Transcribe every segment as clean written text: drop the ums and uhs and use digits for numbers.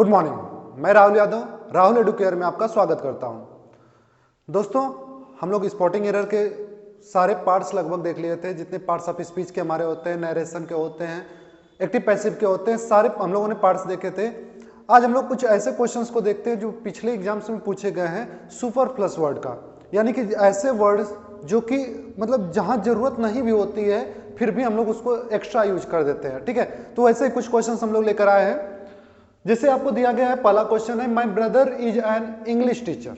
Good morning, मैं Rahul Yadav, Rahul Educare में आपका स्वागत करता हूं। दोस्तों, हम लोग स्पॉटिंग एरर के सारे पार्ट्स लगभग देख लिए थे। जितने पार्ट्स ऑफ स्पीच के हमारे होते हैं, नरेशन के होते हैं, एक्टिव पैसिव के होते हैं, सारे हम लोगों ने पार्ट्स देखे थे। आज हम लोग कुछ ऐसे क्वेश्चंस को देखते हैं जो पिछले एग्जाम्स में पूछे गए हैं सुपरफ्लस वर्ड का, यानी कि ऐसे वर्ड्स जो कि मतलब जहां जरूरत नहीं भी होती है फिर भी हम लोग उसको एक्स्ट्रा यूज कर देते हैं। ठीक है, तो ऐसे कुछ क्वेश्चंस हम लोग लेकर आए हैं। जैसे आपको दिया गया है, पहला क्वेश्चन है, my brother is an English teacher.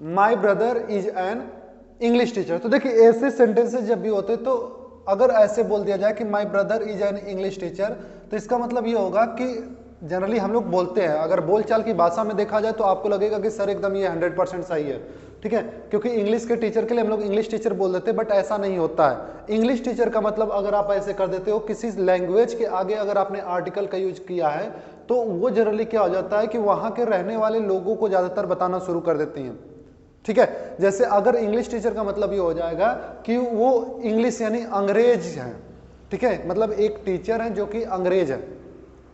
My brother is an English teacher. तो देखिए, ऐसे सेंटेंसेस जब भी होते तो अगर ऐसे बोल दिया जाए कि my brother is an English teacher, तो इसका मतलब ये होगा कि जनरली हम लोग बोलते हैं, अगर बोलचाल की भाषा में देखा जाए तो आपको लगेगा कि सर एकदम ये 100% सही है। ठीक है, क्योंकि इंग्लिश के टीचर के लिए हम लोग इंग्लिश टीचर बोल देते हैं, बट ऐसा नहीं होता है। इंग्लिश टीचर का मतलब अगर आप ऐसे कर देते हो, किसी लैंग्वेज के आगे अगर आपने आर्टिकल का यूज किया है तो वो जनरली क्या हो जाता है कि वहां के रहने वाले लोगों को ज्यादातर बताना शुरू कर देती हैं। ठीक है, जैसे अगर इंग्लिश टीचर का मतलब ये हो जाएगा कि वो इंग्लिश यानी अंग्रेज है। ठीक है, मतलब एक टीचर है जो कि अंग्रेज है।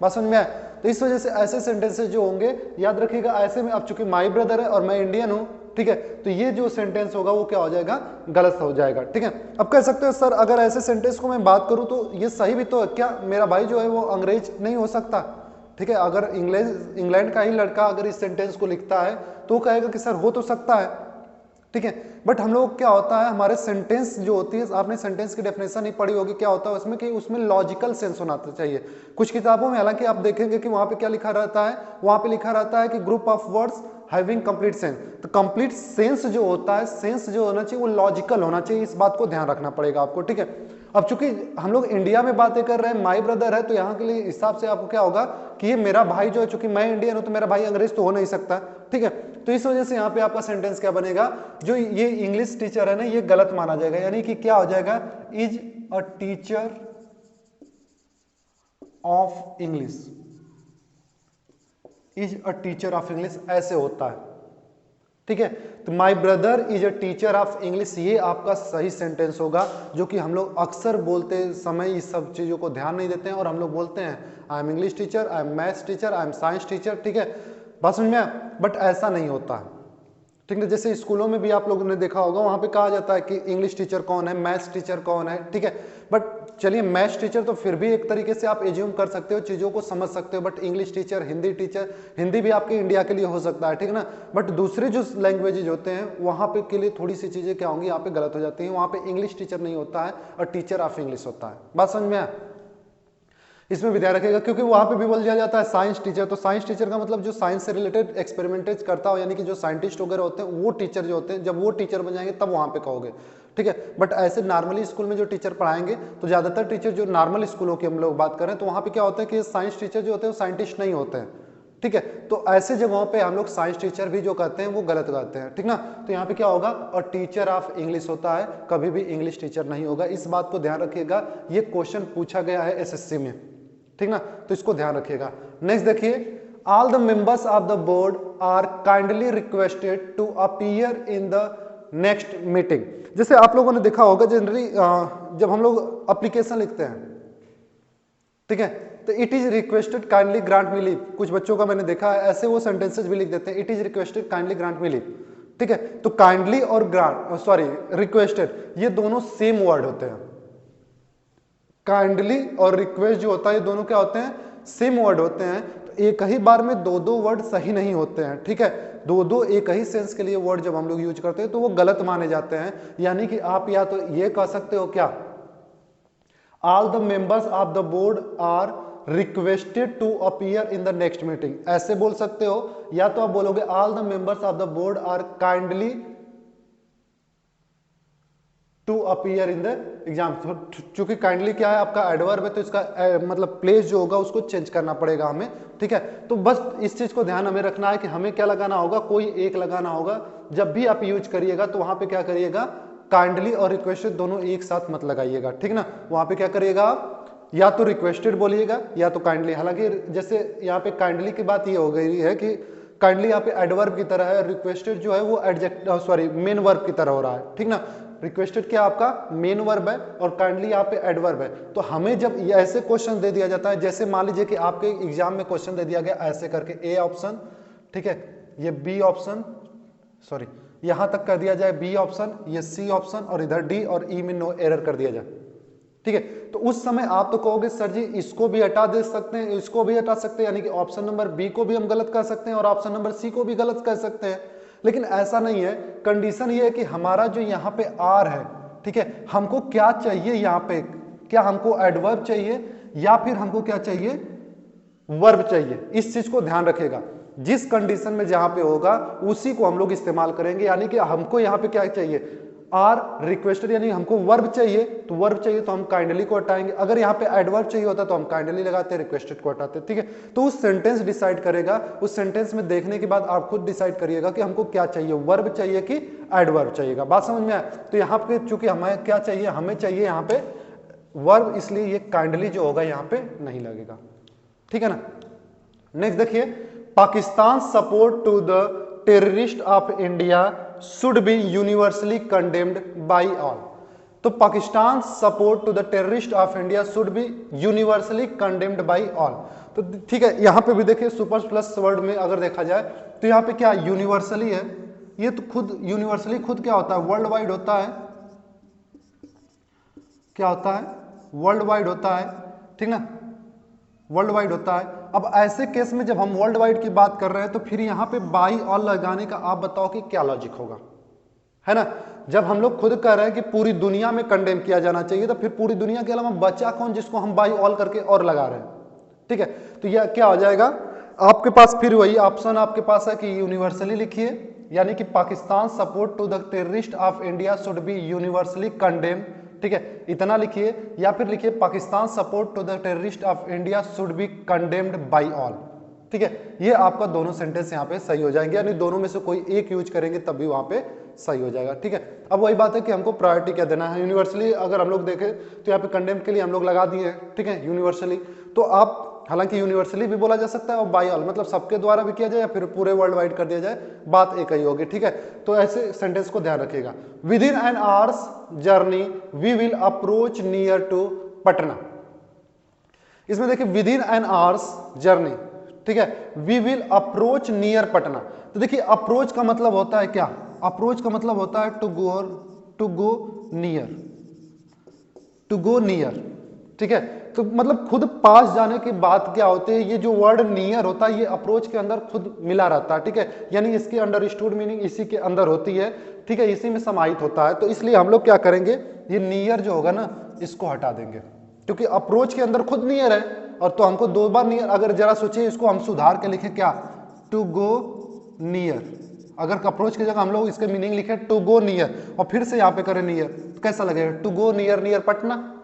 बात समझ में आए? तो इस वजह से ऐसे सेंटेंसेस जो होंगे, याद रखिएगा, ऐसे में अब चूंकि माई ब्रदर है और मैं इंडियन हूं, ठीक है, तो ये जो सेंटेंस होगा वो क्या हो जाएगा, गलत हो जाएगा। ठीक है, अब कह सकते हो सर अगर ऐसे सेंटेंस को मैं बात करूं तो ये सही भी तो है क्या, मेरा भाई जो है वो अंग्रेज नहीं हो सकता? ठीक है, अगर इंग्लैंड का ही लड़का अगर इस सेंटेंस को लिखता है तो वो कहेगा कि सर हो तो सकता है। ठीक है, बट हम लोग क्या होता है, हमारे सेंटेंस जो होती है, आपने सेंटेंस की डेफिनेशन नहीं पढ़ी होगी, क्या होता है उसमें कि उसमें लॉजिकल सेंस होना चाहिए। कुछ किताबों में हालांकि आप देखेंगे कि वहां पे क्या लिखा रहता है, वहां पे लिखा रहता है कि group of words having complete sense. तो कंप्लीट सेंस जो होता है, सेंस जो होना चाहिए वो लॉजिकल होना चाहिए, इस बात को ध्यान रखना पड़ेगा आपको। ठीक है, अब चूंकि हम लोग इंडिया में बातें कर रहे हैं, माई ब्रदर है, तो यहाँ के लिए हिसाब से आपको क्या होगा कि ये मेरा भाई जो है, चूंकि मैं इंडियन हूं तो मेरा भाई अंग्रेज तो हो नहीं सकता। ठीक है, तो इस वजह से यहाँ पे आपका सेंटेंस क्या बनेगा, जो ये इंग्लिश टीचर है ना, ये गलत माना जाएगा, यानी कि क्या हो जाएगा, is a teacher of English. Is a teacher of English ऐसे होता है। ठीक है, तो my brother is a teacher of English, ये आपका सही सेंटेंस होगा, जो कि हम लोग अक्सर बोलते समय इस सब चीजों को ध्यान नहीं देते हैं और हम लोग बोलते हैं I am English teacher, I am maths teacher, I am science teacher. ठीक है, बात समझ में, बट ऐसा नहीं होता है। ठीक है, जैसे स्कूलों में भी आप लोगों ने देखा होगा, वहां पे कहा जाता है कि इंग्लिश टीचर कौन है, मैथ्स टीचर कौन है। ठीक है, बट चलिए मैथ्स टीचर तो फिर भी एक तरीके से आप एज्यूम कर सकते हो, चीजों को समझ सकते हो, but English teacher, Hindi teacher, Hindi भी आपके इंडिया के लिए हो सकता है, ठीक है ना, बट दूसरे जो लैंग्वेजेज होते हैं वहां पे के लिए थोड़ी सी चीजें क्या होंगी, यहाँ पे गलत हो जाती हैं। वहां पे इंग्लिश टीचर नहीं होता है और टीचर ऑफ इंग्लिश होता है। बात समझ में आया? इसमें भी ध्यान रखिएगा, क्योंकि वहां पे भी बोल दिया जाता है साइंस टीचर, तो साइंस टीचर का मतलब जो साइंस से रिलेटेड एक्सपेरिमेंटेज करता हो, यानी कि जो साइंटिस्ट वगैरह होते हैं वो टीचर जो होते हैं, जब वो टीचर बन जाएंगे तब वहां पे कहोगे। ठीक है, बट ऐसे नॉर्मली स्कूल में जो टीचर पढ़ाएंगे, तो ज्यादातर टीचर जो नॉर्मल स्कूलों की हम लोग बात करें तो वहां पे क्या होता है कि साइंस टीचर जो होते हैं वो साइंटिस्ट नहीं होते हैं। ठीक है, तो ऐसे जगहों पे हम लोग साइंस टीचर भी जो कहते हैं वो गलत कहते हैं। ठीक ना, तो यहाँ पे क्या होगा, और टीचर ऑफ इंग्लिश होता है, कभी भी इंग्लिश टीचर नहीं होगा। इस बात को ध्यान रखिएगा, ये क्वेश्चन पूछा गया है एसएससी में। ठीक ना, तो इसको ध्यान रखिएगा। नेक्स्ट देखिए, all the members of the board are kindly requested to appear in the next meeting. जैसे आप लोगों ने देखा होगा जनरली जब हम लोग एप्लीकेशन लिखते हैं, ठीक है, तो it is requested kindly grant me leave. कुछ बच्चों का मैंने देखा है ऐसे वो सेंटेंसेस भी लिख देते हैं, it is requested kindly grant me leave. ठीक है, तो काइंडली और ग्रांट, सॉरी रिक्वेस्टेड, ये दोनों सेम वर्ड होते हैं। काइंडली और रिक्वेस्ट जो होता है, ये दोनों क्या होते हैं, सेम वर्ड होते हैं। तो एक ही बार में दो दो वर्ड सही नहीं होते हैं। ठीक है, दो दो एक ही सेंस के लिए वर्ड जब हम लोग यूज करते हैं तो वो गलत माने जाते हैं। यानी कि आप या तो ये कह सकते हो क्या, all the members of the board are requested to appear in the next meeting, ऐसे बोल सकते हो, या तो आप बोलोगे all the members of the board are kindly to appear in the exam. चूंकि काइंडली क्या है आपका एडवर्ब है, तो इसका मतलब प्लेस जो होगा उसको चेंज करना पड़ेगा हमें। ठीक है, तो बस इस चीज को ध्यान हमें रखना है कि हमें क्या लगाना होगा, कोई एक लगाना होगा। जब भी आप यूज करिएगा तो वहां पे क्या करिएगा, काइंडली और रिक्वेस्टेड दोनों एक साथ मत लगाइएगा। ठीक ना, वहां पे क्या करिएगा आप, या तो रिक्वेस्टेड बोलिएगा या तो काइंडली। हालांकि जैसे यहाँ पे काइंडली की बात ये हो गई है कि काइंडली यहाँ पे एडवर्ब की तरह है, रिक्वेस्टेड जो है वो एडजेक्ट सॉरी मेन वर्ब की तरह हो रहा है। ठीक ना, रिक्वेस्टेड क्या आपका मेन वर्ब है और काइंडली यहाँ पे एडवर्ब है। तो हमें जब ये ऐसे क्वेश्चन दे दिया जाता है, जैसे मान लीजिए कि आपके एग्जाम में क्वेश्चन दे दिया गया ऐसे करके, ए ऑप्शन, ठीक है, ये बी ऑप्शन, सॉरी यहां तक कर दिया जाए बी ऑप्शन, ये सी ऑप्शन और इधर डी और ई में नो एरर कर दिया जाए, ठीक है, तो उस समय आप तो कहोगे सर जी इसको भी हटा दे सकते हैं, इसको भी हटा सकते हैं, यानी कि ऑप्शन नंबर बी को भी हम गलत कर सकते हैं और ऑप्शन नंबर सी को भी गलत कर सकते हैं। लेकिन ऐसा नहीं है, कंडीशन ये है कि हमारा जो यहाँ पे आर है, ठीक है, हमको क्या चाहिए यहाँ पे, क्या हमको एडवर्ब चाहिए या फिर हमको क्या चाहिए, वर्ब चाहिए। इस चीज को ध्यान रखेगा, जिस कंडीशन में जहां पे होगा उसी को हम लोग इस्तेमाल करेंगे। यानी कि हमको यहाँ पे क्या चाहिए, आर रिक्वेस्टेड, यानी हमको वर्ब चाहिए, तो वर्ब चाहिए तो हम काइंडली को हटाएंगे। अगर यहाँ पे एडवर्ब चाहिए होता तो हम काइंडली लगाते, रिक्वेस्टेड को हटाते, ठीक है। तो उस सेंटेंस डिसाइड करेगा, उस सेंटेंस में देखने के बाद आप खुद डिसाइड करिएगा कि हमको क्या चाहिए, वर्ब चाहिए कि एडवर्ब चाहिएगा। बात समझ में आए? तो यहाँ पे चूंकि हमें क्या चाहिए, हमें चाहिए यहाँ पे वर्ब, इसलिए ये काइंडली जो होगा यहाँ पे नहीं लगेगा, ठीक है ना। नेक्स्ट देखिए, Pakistan support to the terrorist of India should be universally condemned by all. तो Pakistan support to the terrorist of India should be universally condemned by all. तो ठीक है, यहां पे भी देखिए सुपर प्लस वर्ड में अगर देखा जाए तो यहाँ पे क्या यूनिवर्सली है, ये तो खुद यूनिवर्सली खुद क्या होता है, वर्ल्ड वाइड होता है, क्या होता है, वर्ल्ड वाइड होता है, ठीक ना, वर्ल्ड वाइड होता है। अब ऐसे केस में जब हम वर्ल्ड वाइड की बात कर रहे हैं तो फिर यहाँ पे बाई ऑल लगाने का आप बताओ कि क्या लॉजिक होगा, है ना। जब हम लोग खुद कह रहे हैं कि पूरी दुनिया में कंडेम किया जाना चाहिए, तो फिर पूरी दुनिया के अलावा बचा कौन जिसको हम बाई ऑल करके और लगा रहे हैं, ठीक है। तो यह क्या हो जाएगा आपके पास, फिर वही ऑप्शन आपके पास है कि यूनिवर्सली लिखिए, यानी कि Pakistan support to the terrorist of India should be universally condemn, ठीक है, इतना लिखिए। या फिर लिखिए Pakistan support to the terrorist of India should be condemned by all, ठीक है। ये आपका दोनों सेंटेंस यहाँ पे सही हो जाएंगे, यानी दोनों में से कोई एक यूज करेंगे तब भी वहां पे सही हो जाएगा, ठीक है। अब वही बात है कि हमको प्रायोरिटी क्या देना है। यूनिवर्सली अगर हम लोग देखें तो यहाँ पे कंडेम के लिए हम लोग लगा दिए, ठीक है, यूनिवर्सली। तो आप हालांकि यूनिवर्सली भी बोला जा सकता है और बाय ऑल, मतलब सबके द्वारा भी किया जाए या फिर पूरे वर्ल्ड वाइड कर दिया जाए, बात एक ही होगी, ठीक है। तो ऐसे सेंटेंस को ध्यान रखिएगा। Within an hours journey we will approach near to Patna. इसमें देखिए within an hours journey, ठीक है, we will approach near Patna. तो देखिए अप्रोच का मतलब होता है क्या, अप्रोच का मतलब होता है to go near, to go near, ठीक है। तो मतलब खुद पास जाने की बात क्या होती है, ये जो वर्ड नियर होता है ये अप्रोच के अंदर खुद मिला रहता है, ठीक है, यानी इसकी अंडरस्टूड मीनिंग इसी के अंदर होती है, ठीक है, इसी में समाहित होता है। तो इसलिए हम लोग क्या करेंगे, ये नियर जो होगा ना इसको हटा देंगे, क्योंकि अप्रोच के अंदर खुद नियर है और तो हमको दो बार नियर, अगर जरा सोचिए इसको हम सुधार के लिखे क्या, टू गो नियर। अगर अप्रोच की जगह हम लोग इसके मीनिंग लिखे टू गो नियर और फिर से यहाँ पे करें नियर, तो कैसा लगेगा, to go near near Patna,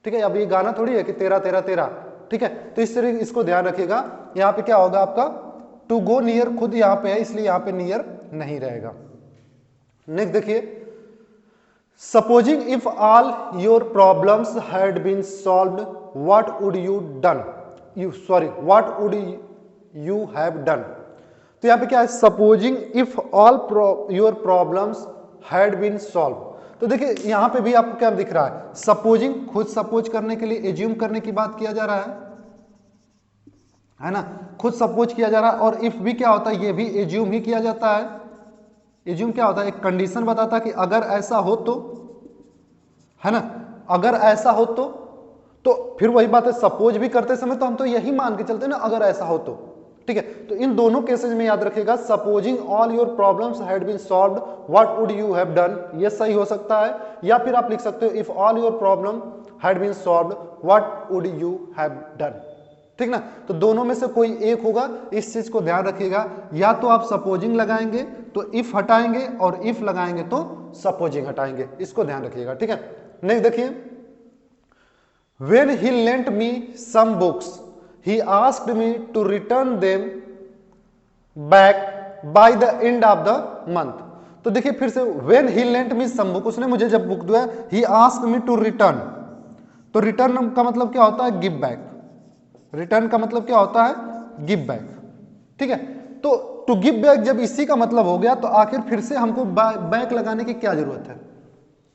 ठीक है। अब ये गाना थोड़ी है कि तेरा तेरा तेरा, ठीक है। तो इस तरह इसको ध्यान रखिएगा। यहाँ पे क्या होगा आपका, टू गो नियर खुद यहाँ पे है इसलिए यहाँ पे नियर नहीं रहेगा। नेक्स्ट देखिए, supposing if all your problems had been solved what would you done, what would you have done. तो यहाँ पे क्या है, supposing if all your problems had been solve. तो देखिए यहां पे भी आपको क्या दिख रहा है, सपोजिंग खुद सपोज करने के लिए एज्यूम करने की बात किया जा रहा है ना, खुद सपोज किया जा रहा है। और इफ भी क्या होता है, ये भी एज्यूम ही किया जाता है। एज्यूम क्या होता है, एक कंडीशन बताता है कि अगर ऐसा हो तो, है ना, अगर ऐसा हो तो फिर वही बात है, सपोज भी करते समय तो हम तो यही मान के चलते हैं ना, अगर ऐसा हो तो, ठीक है। तो इन दोनों केसेस में याद रखिएगा, supposing all your problems had been solved what would you have done, ये सही हो सकता है। या फिर आप लिख सकते हो if all your problem had been solved what would you have done, ठीक ना। तो दोनों में से कोई एक होगा, इस चीज को ध्यान रखिएगा। या तो आप सपोजिंग लगाएंगे तो इफ हटाएंगे और इफ लगाएंगे तो सपोजिंग हटाएंगे, इसको ध्यान रखिएगा, ठीक है। नेक्स्ट देखिए, when he lent me some books he asked me to return them back by the end of the month। तो देखिए फिर से, when he lent me some book, उसने मुझे जब बुक दिया, he asked me to return, तो return का मतलब क्या होता है, गिव बैक। रिटर्न का मतलब क्या होता है, गिव बैक, ठीक है। तो टू गिव बैक जब इसी का मतलब हो गया तो आखिर फिर से हमको बैक लगाने की क्या जरूरत है,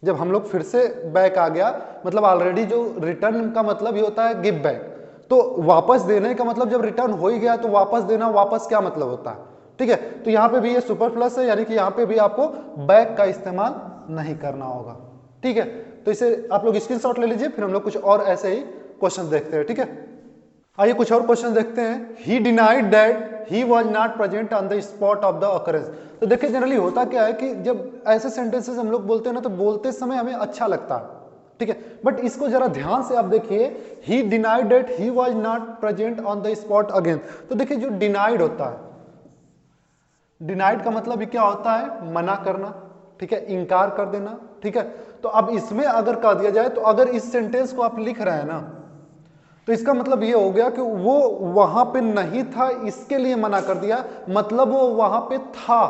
जब हम लोग फिर से बैक आ गया, मतलब ऑलरेडी जो रिटर्न का मतलब ये होता है गिव बैक, तो वापस देने का मतलब जब रिटर्न हो ही गया तो वापस देना, वापस क्या मतलब होता है, ठीक है। तो यहाँ पे भी ये सुपरफ्लस है, यानी कि यहाँ पे भी आपको बैक का इस्तेमाल नहीं करना होगा, ठीक है। तो इसे आप लोग स्क्रीनशॉट ले लीजिए, फिर हम लोग कुछ और ऐसे ही क्वेश्चन देखते हैं, ठीक है। आइए कुछ और क्वेश्चन देखते हैं। ही denied that he was not present on the spot of the occurrence. तो देखिए जनरली होता क्या है कि जब ऐसे सेंटेंसेस हम लोग बोलते हैं ना, तो बोलते समय हमें अच्छा लगता है, ठीक है, बट इसको जरा ध्यान से आप देखिए, ही denied that he was not present on the spot again. तो देखिए जो डिनाइड होता है, डिनाइड का मतलब ये क्या होता है, मना करना, ठीक है, इनकार कर देना, ठीक है। तो अब इसमें अगर कह दिया जाए, तो अगर इस सेंटेंस को आप लिख रहे हैं ना, तो इसका मतलब ये हो गया कि वो वहां पे नहीं था, इसके लिए मना कर दिया, मतलब वो वहां पे था।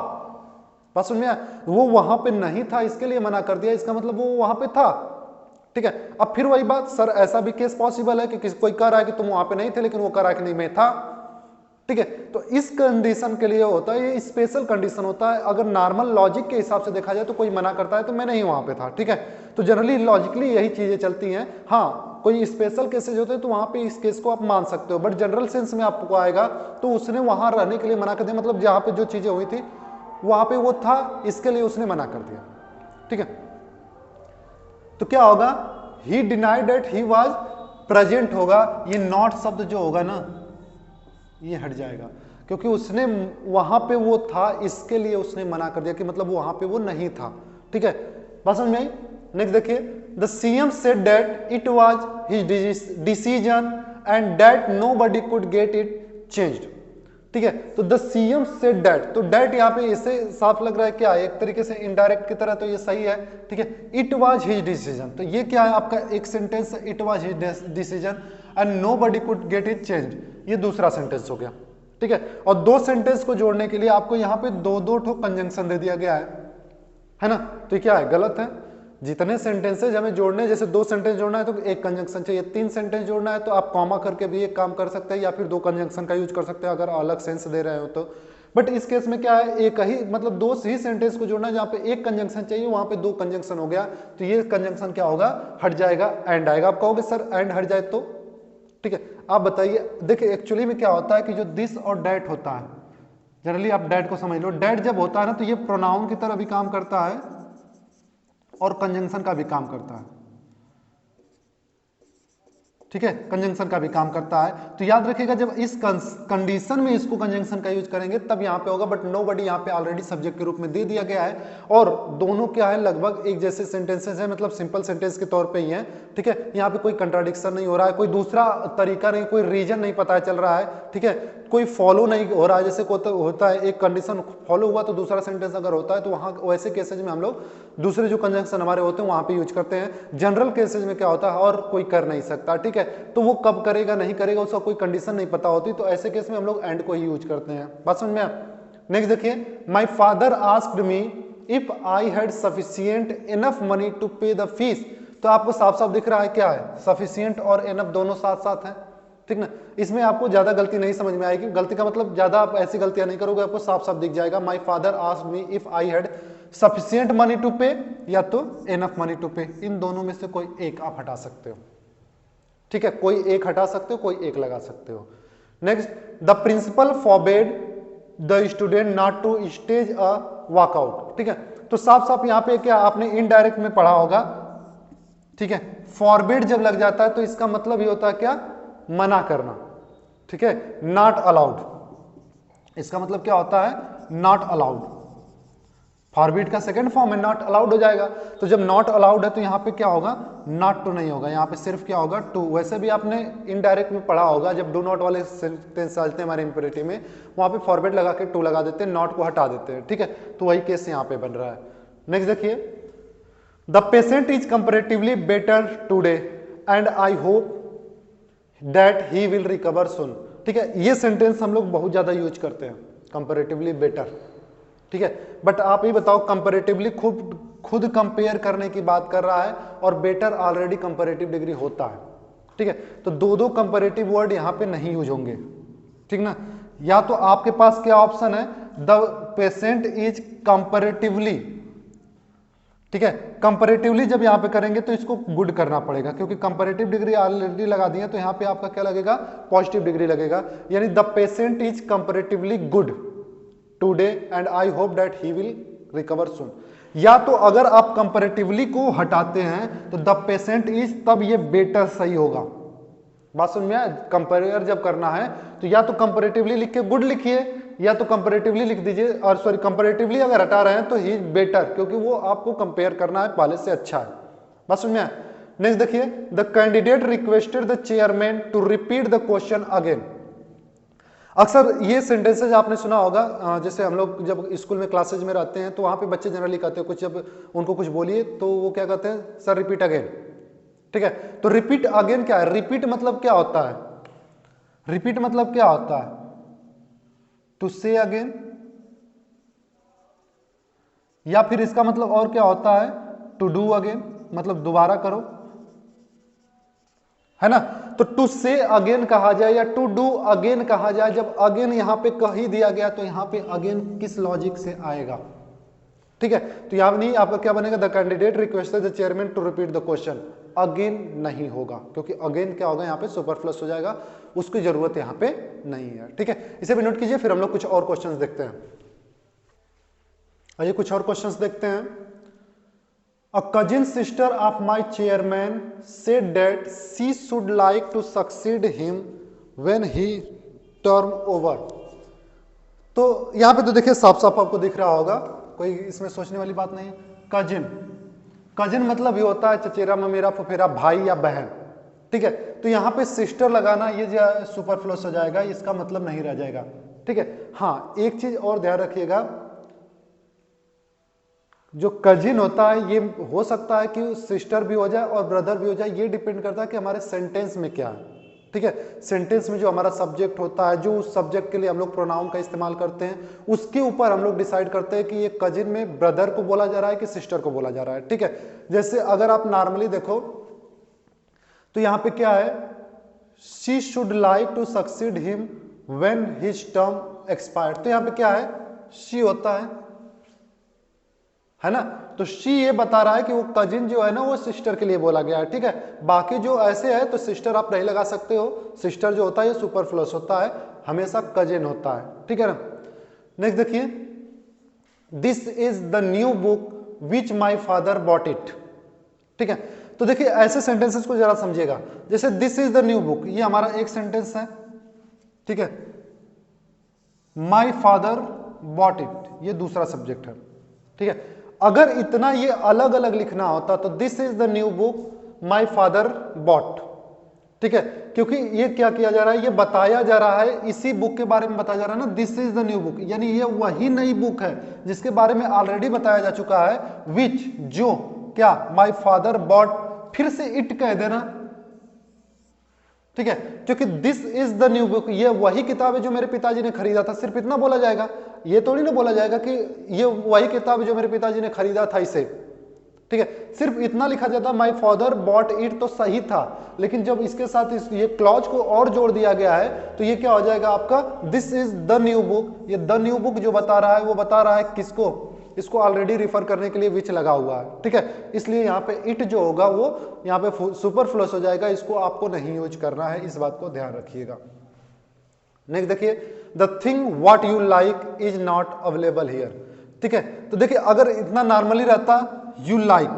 बात समझ में आया? वो वहां पे नहीं था इसके लिए मना कर दिया, इसका मतलब वो वहां पे था, ठीक है। अब फिर वही बात, सर ऐसा भी केस पॉसिबल है कि कोई कह रहा है कि तुम वहां पे नहीं थे, लेकिन वो कह रहा है कि नहीं मैं था, ठीक है। तो इस कंडीशन के लिए होता है, ये स्पेशल कंडीशन होता है। अगर नॉर्मल लॉजिक के हिसाब से देखा जाए तो कोई मना करता है तो मैं नहीं वहां पे था, ठीक है। तो जनरली लॉजिकली यही चीजें चलती हैं। हाँ, कोई स्पेशल केसेज होते हैं तो वहां पे इस केस को आप मान सकते हो, बट जनरल सेंस में आपको आएगा तो उसने वहां रहने के लिए मना कर दिया, मतलब जहां पे जो चीजें हुई थी वहां पे वो था, इसके लिए उसने मना कर दिया, ठीक है। तो क्या होगा, ही denied that he was present होगा, ये नॉट शब्द जो होगा ना ये हट जाएगा, क्योंकि उसने वहां पे वो था, इसके लिए उसने मना कर दिया, कि मतलब वहां पे वो नहीं था, ठीक है। बात समझ में आई? नेक्स्ट देखिए, the CM said that it was his decision and that nobody could get it changed, ठीक है। तो द सीएम सेड दैट, तो दैट यहाँ पे इससे साफ लग रहा है क्या, एक तरीके से इनडायरेक्ट की तरह, तो ये सही है, ठीक है। इट वाज हिज डिसीजन, तो ये क्या है आपका एक sentence, it was his decision and nobody could get it changed, ये दूसरा सेंटेंस हो गया, ठीक है। और दो सेंटेंस को जोड़ने के लिए आपको यहाँ पे दो दो ठो कंजंक्शन दे दिया गया है ना। तो क्या है, गलत है। जितने सेंटेंसेज हमें जोड़ने, जैसे दो सेंटेंस जोड़ना है तो एक कंजंक्शन चाहिए, तीन सेंटेंस जोड़ना है तो आप कॉमा करके भी एक काम कर सकते हैं, या फिर दो कंजंक्शन का यूज कर सकते हैं अगर अलग सेंस दे रहे हो तो। बट इस केस में क्या है, एक ही मतलब दो ही सेंटेंस को जोड़ना है, जहाँ पे एक कंजंक्शन चाहिए वहां पे दो कंजंक्शन हो गया, तो ये कंजंक्शन क्या होगा, हट जाएगा, एंड आएगा। आप कहोगे सर एंड हट जाए तो, ठीक है। आप बताइए, देखिए एक्चुअली में क्या होता है कि जो दिस और डैट होता है, जनरली आप डैट को समझ लो, डैट जब होता है ना तो ये प्रोनाउन की तरह भी काम करता है और कंजंक्शन का भी काम करता है, ठीक है, कंजंक्शन का भी काम करता है। तो याद रखिएगा जब इस कंडीशन में इसको कंजंक्शन का यूज करेंगे तब यहाँ पे होगा, बट नोबडी यहाँ पे ऑलरेडी सब्जेक्ट के रूप में दे दिया गया है, और दोनों क्या है, लगभग एक जैसे सेंटेंसेस हैं, मतलब सिंपल सेंटेंस के तौर पे ही है, ठीक है। यहाँ पे कोई कंट्राडिक्शन नहीं हो रहा है, कोई दूसरा तरीका नहीं, कोई रीजन नहीं पता चल रहा है, ठीक है, कोई फॉलो नहीं हो रहा है। जैसे होता है एक कंडीशन फॉलो हुआ तो दूसरा सेंटेंस अगर होता है तो वहां वैसे केसेज में हम लोग दूसरे जो कंजंक्शन हमारे होते हैं वहां पे यूज करते हैं। जनरल केसेज में क्या होता है, और कोई कर नहीं सकता, ठीक है, तो वो कब करेगा नहीं करेगा उसका कोई कंडीशन नहीं पता होती, तो ऐसे केस में हम लोग एंड को ही यूज करते हैं। बात समझ में? नेक्स्ट देखिए, my father asked me if I had sufficient enough money to pay the fees. तो आपको साफ साफ दिख रहा है क्या है, सफिशिएंट और इनफ दोनों साथ साथ हैं, ठीक ना। इसमें आपको ज्यादा गलती नहीं समझ में आएगी, गलती का मतलब ज्यादा आप ऐसी गलतियां नहीं करोगे, आपको साफ साफ दिख जाएगा। My father asked me if I had sufficient money to pay या तो इनफ मनी टू पे, इन दोनों में से कोई एक आप हटा सकते हो, ठीक है, कोई एक हटा सकते हो, कोई एक लगा सकते हो। Next, the principal forbade the student not to stage a walkout, ठीक है। तो साफ साफ यहाँ पे क्या आपने इनडायरेक्ट में पढ़ा होगा, ठीक है, फॉरबेड जब लग जाता है तो इसका मतलब ये होता है क्या, मना करना, ठीक है, नॉट अलाउड, इसका मतलब क्या होता है, नॉट अलाउड। फॉरबिड का सेकंड फॉर्म है नॉट अलाउड हो जाएगा, तो जब नॉट अलाउड है तो यहाँ पे क्या होगा, नॉट टू नहीं होगा, यहाँ पे सिर्फ क्या होगा, टू। वैसे भी आपने इनडायरेक्ट में पढ़ा होगा, जब डू नॉट वाले सेंटेंस चलते हैं हमारे इंपेरेटिव में, वहां पे फॉरबिड लगा के टू लगा देते हैं, नॉट को हटा देते हैं, ठीक है, तो वही केस यहाँ पे बन रहा है। नेक्स्ट देखिए, the patient is comparatively better today and I hope that he will recover soon, ठीक है। ये सेंटेंस हम लोग बहुत ज्यादा यूज करते हैं, कंपेरेटिवली बेटर, ठीक है, बट आप ही बताओ, कंपेरेटिवली खुद कंपेयर करने की बात कर रहा है, और बेटर ऑलरेडी कंपेरेटिव डिग्री होता है, ठीक है, तो दो दो कंपेरेटिव वर्ड यहां पे नहीं यूज होंगे, ठीक ना। या तो आपके पास क्या ऑप्शन है, द पेशेंट इज कंपेरेटिवली, ठीक है। कंपैरेटिवली जब यहाँ पे करेंगे तो इसको गुड करना पड़ेगा, क्योंकि कंपैरेटिव डिग्री ऑलरेडी लगा दी है, तो यहाँ पे आपका क्या लगेगा, पॉजिटिव डिग्री लगेगा। यानी the patient is comparatively good today and I hope that he will recover soon. या तो अगर आप कंपैरेटिवली को हटाते हैं तो द पेशेंट इज, तब ये बेटर सही होगा। बात सुन में, कंपेयर जब करना है तो या तो कंपैरेटिवली लिख के गुड लिखिए, या तो कंपैरेटिवली लिख दीजिए, और सॉरी कंपैरेटिवली अगर हटा रहे हैं तो ही बेटर, क्योंकि वो आपको कंपेयर करना है, पहले से अच्छा है। बात समझ में आया? नेक्स्ट देखिए, the candidate requested the chairman to repeat the question again. अक्सर ये सेंटेंसेज आपने सुना होगा, जैसे हम लोग जब स्कूल में क्लासेज में रहते हैं तो वहां पे बच्चे जनरली कहते हैं, कुछ जब उनको कुछ बोलिए तो वो क्या कहते हैं, सर रिपीट अगेन। ठीक है, तो रिपीट अगेन क्या है, रिपीट मतलब क्या होता है, रिपीट मतलब क्या होता है, टू से अगेन, या फिर इसका मतलब और क्या होता है, टू डू अगेन, मतलब दोबारा करो, है ना। तो टू से अगेन कहा जाए या टू डू अगेन कहा जाए, जब अगेन यहां पे कह ही दिया गया तो यहां पे अगेन किस लॉजिक से आएगा। ठीक है, तो यहां नहीं, आपका क्या बनेगा, the candidate requested the chairman to repeat the question again नहीं होगा, क्योंकि अगेन क्या होगा, यहां पे सुपरफ्लस हो जाएगा, उसकी जरूरत यहां पे नहीं है। ठीक है, इसे भी नोट कीजिए, फिर हम लोग कुछ और क्वेश्चंस देखते हैं। आइए कुछ और क्वेश्चंस देखते हैं। A cousin sister of my chairman said that she should like to succeed him when he term over। तो यहां पे तो देखिए साफ साफ आपको दिख रहा होगा, कोई इसमें सोचने वाली बात नहीं है। कजिन, कजिन मतलब ये होता है चचेरा ममेरा फुफेरा भाई या बहन। ठीक है, तो यहां पे सिस्टर लगाना ये जो सुपरफ्लस हो जाएगा, इसका मतलब नहीं रह जाएगा। ठीक है, हाँ एक चीज और ध्यान रखिएगा, जो कजिन होता है ये हो सकता है कि सिस्टर भी हो जाए और ब्रदर भी हो जाए, ये डिपेंड करता है कि हमारे सेंटेंस में क्या है। ठीक है, सेंटेंस में जो हमारा सब्जेक्ट होता है, जो उस सब्जेक्ट के लिए हम लोग प्रोनाउन का इस्तेमाल करते हैं, उसके ऊपर हम लोग डिसाइड करते हैं कि ये कजिन में ब्रदर को बोला जा रहा है कि सिस्टर को बोला जा रहा है। ठीक है, जैसे अगर आप नॉर्मली देखो तो यहां पे क्या है, she should like to succeed him when his term expired. तो यहां पे क्या है, शी होता है ना, तो शी ये बता रहा है कि वो कजिन जो है ना वो सिस्टर के लिए बोला गया है। ठीक है, बाकी जो ऐसे है तो सिस्टर आप नहीं लगा सकते हो, सिस्टर जो होता है ये सुपरफ्लस होता है, हमेशा कजिन होता है। ठीक है ना। नेक्स्ट देखिए, this is the new book which my father bought it. ठीक है, तो देखिए ऐसे सेंटेंसेस को जरा समझिएगा, जैसे this is the new book, ये हमारा एक सेंटेंस है। ठीक है, माई फादर बॉट इट ये दूसरा सब्जेक्ट है। ठीक है, अगर इतना ये अलग अलग लिखना होता तो this is the new book my father bought. ठीक है, क्योंकि ये क्या किया जा रहा है, ये बताया जा रहा है, इसी बुक के बारे में बताया जा रहा है ना, this is the new book, यानी ये वही नई बुक है जिसके बारे में ऑलरेडी बताया जा चुका है, विच जो क्या, माई फादर बॉट, फिर से इट कह देना। ठीक है, क्योंकि this is the new book, ये वही किताब है जो मेरे पिताजी ने खरीदा था, सिर्फ इतना बोला जाएगा, ये थोड़ी ना बोला जाएगा कि ये वही किताब है जो मेरे पिताजी ने खरीदा था इसे। ठीक है, सिर्फ इतना लिखा जाता माय फादर बॉट इट तो सही था, लेकिन जब इसके साथ ये क्लॉज को और जोड़ दिया गया है तो ये क्या हो जाएगा आपका, this is the new book. ये द न्यू बुक जो बता रहा है वो बता रहा है किसको, इसको ऑलरेडी रिफर करने के लिए विच लगा हुआ है। ठीक है, इसलिए यहाँ पे इट जो होगा वो यहाँ पे सुपरफ्लस हो जाएगा, इसको आपको नहीं यूज करना है, इस बात को ध्यान रखिएगा। नेक्स्ट देखिए, the thing what you like is not available here. ठीक है, तो देखिए अगर इतना नॉर्मली रहता यू लाइक,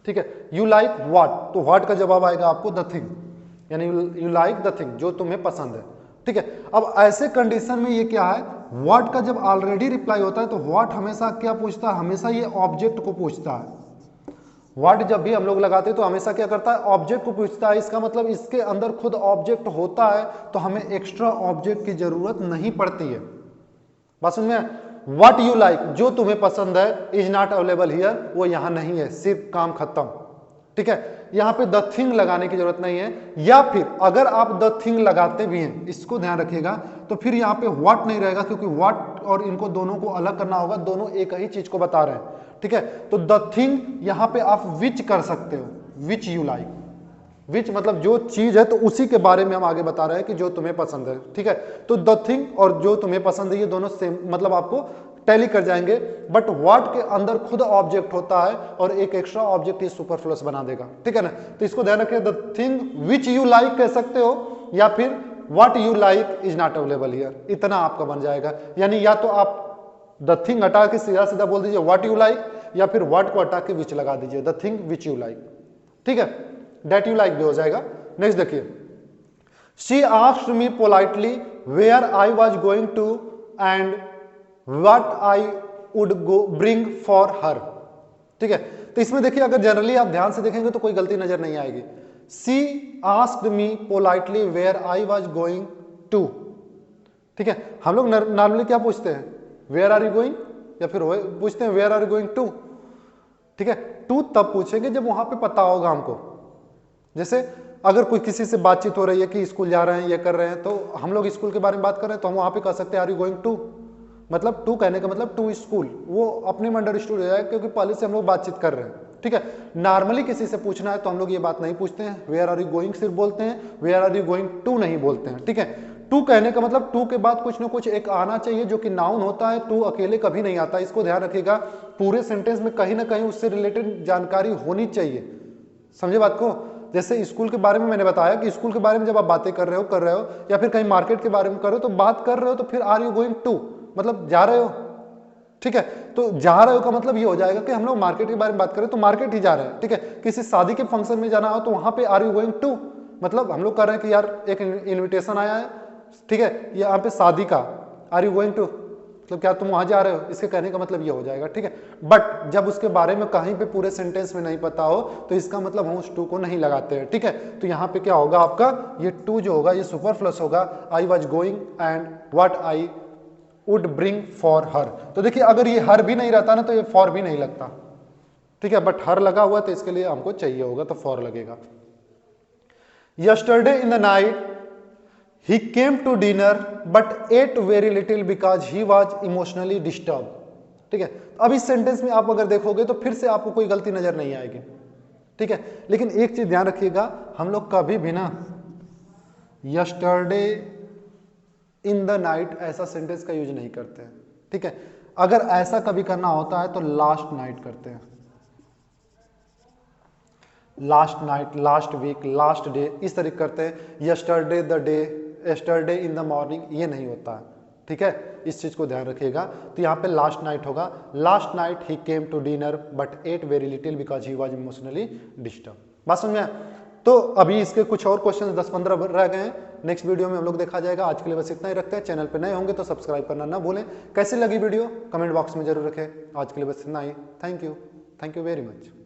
ठीक है, यू लाइक व्हाट, तो व्हाट का जवाब आएगा आपको द थिंग, यानी यू लाइक द थिंग जो तुम्हें पसंद है। ठीक है, अब ऐसे कंडीशन में ये क्या है, व्हाट का जब ऑलरेडी रिप्लाई होता है तो व्हाट हमेशा क्या पूछता है, हमेशा ये ऑब्जेक्ट को पूछता है। व्हाट जब भी हम लोग लगाते हैं तो हमेशा क्या करता है, ऑब्जेक्ट को पूछता है, इसका मतलब इसके अंदर खुद ऑब्जेक्ट होता है तो हमें एक्स्ट्रा ऑब्जेक्ट की जरूरत नहीं पड़ती है। बात समझ में, व्हाट यू लाइक जो तुम्हें पसंद है इज नॉट अवेलेबल हियर, वो यहां नहीं है, सिर्फ काम खत्म। ठीक है, यहां पे द थिंग लगाने की जरूरत नहीं है, या फिर अगर आप द थिंग लगाते भी हैं, इसको ध्यान रखिएगा, तो फिर यहां पे व्हाट नहीं रहेगा, क्योंकि व्हाट और इनको दोनों को अलग करना होगा, दोनों एक ही चीज को बता रहे हैं। ठीक है, तो द थिंग यहां पे आप विच कर सकते हो, विच यू लाइक, विच मतलब जो चीज है, तो उसी के बारे में हम आगे बता रहे हैं कि जो तुम्हें पसंद है। ठीक है, तो द थिंग और जो तुम्हें पसंद है ये दोनों सेम, मतलब आपको टैली कर जाएंगे, बट व्हाट के अंदर खुद ऑब्जेक्ट होता है और एक एक्स्ट्रा ऑब्जेक्ट ये सुपरफ्लुअस बना देगा, ठीक है ना। तो इसको ध्यान रखिए, the thing which you like कह सकते हो या फिर what you like is not available here, इतना आपका बन जाएगा। यानी या तो आप द थिंग हटा के सीधा सीधा बोल दीजिए व्हाट यू लाइक, या फिर व्हाट को हटा के विच लगा दीजिए, the thing which you like, ठीक है। दैट यू लाइक भी हो जाएगा। नेक्स्ट देखिए, she asked me politely where I was going to and what I would go bring for her, ठीक है। तो इसमें देखिए अगर जनरली आप ध्यान से देखेंगे तो कोई गलती नजर नहीं आएगी। She asked me politely where I was going to, ठीक है। हम लोग नॉर्मली क्या पूछते हैं, वेयर आर यू गोइंग, या फिर पूछते हैं where are you going to, ठीक है। टू तब पूछेंगे जब वहां पे पता होगा हमको। जैसे अगर कोई किसी से बातचीत हो रही है कि स्कूल जा रहे हैं, ये कर रहे हैं, तो हम लोग स्कूल के बारे में बात कर रहे हैं तो हम वहां पे कह सकते हैं आर यू गोइंग टू, मतलब टू कहने का मतलब टू स्कूल, वो अपने में अंडरस्टूड हो जाएगा क्योंकि पहले से हम लोग बातचीत कर रहे हैं, ठीक है। नॉर्मली किसी से पूछना है तो हम लोग ये बात नहीं पूछते हैं, वेयर आर यू गोइंग सिर्फ बोलते हैं, where are you going to नहीं बोलते हैं, ठीक है। टू कहने का मतलब टू के बाद कुछ ना कुछ एक आना चाहिए जो कि नाउन होता है, टू अकेले कभी नहीं आता, इसको ध्यान रखिएगा। पूरे सेंटेंस में कहीं ना कहीं उससे रिलेटेड जानकारी होनी चाहिए, समझे बात को। जैसे स्कूल के बारे में मैंने बताया कि स्कूल के बारे में जब आप बातें कर रहे हो या फिर कहीं मार्केट के बारे में कर रहे हो तो बात कर रहे हो तो फिर आर यू गोइंग टू मतलब जा रहे हो, ठीक है। तो जा रहे हो का मतलब ये हो जाएगा कि हम लोग मार्केट के बारे में बात करें तो मार्केट ही जा रहे हैं, ठीक है। किसी शादी के फंक्शन में जाना हो तो वहां पे आर यू गोइंग टू मतलब हम लोग कर रहे हैं कि यार एक इनविटेशन आया है, ठीक है, यहाँ पे शादी का, आर यू गोइंग टू मतलब क्या तुम वहां जा रहे हो, इसके कहने का मतलब ये हो जाएगा, ठीक है। बट जब उसके बारे में कहीं पे पूरे सेंटेंस में नहीं पता हो तो इसका मतलब हम उस टू को नहीं लगाते हैं, ठीक है। तो यहाँ पे क्या होगा आपका, ये टू जो होगा ये सुपरफ्लस होगा, आई was going and what I would bring for हर। तो देखिए अगर ये हर भी नहीं रहता ना तो ये फॉर भी नहीं लगता, ठीक है, बट हर लगा हुआ तो इसके लिए हमको चाहिए होगा तो फॉर लगेगा। Yesterday in the night he came to dinner but ate very little because he was emotionally disturbed, ठीक है। अब इस सेंटेंस में आप अगर देखोगे तो फिर से आपको कोई गलती नजर नहीं आएगी, ठीक है। लेकिन एक चीज ध्यान रखिएगा, हम लोग कभी भी ना यस्टरडे इन द नाइट ऐसा सेंटेंस का यूज नहीं करते हैं, ठीक है। अगर ऐसा कभी करना होता है तो लास्ट नाइट करते हैं, last night, last week, last day, इस तरीके करते हैं। Yesterday the day, yesterday in the morning, ये नहीं होता है, ठीक है। इस चीज को ध्यान रखिएगा। तो यहाँ पे लास्ट नाइट होगा, last night he came to dinner but ate very little because he was emotionally disturb. बात समझ में आया? तो अभी इसके कुछ और क्वेश्चन 10-15 रह गए हैं, नेक्स्ट वीडियो में हम लोग देखा जाएगा। आज के लिए बस इतना ही रखते हैं। चैनल पे नए होंगे तो सब्सक्राइब करना ना भूलें। कैसी लगी वीडियो कमेंट बॉक्स में जरूर रखें। आज के लिए बस इतना ही। Thank you very much.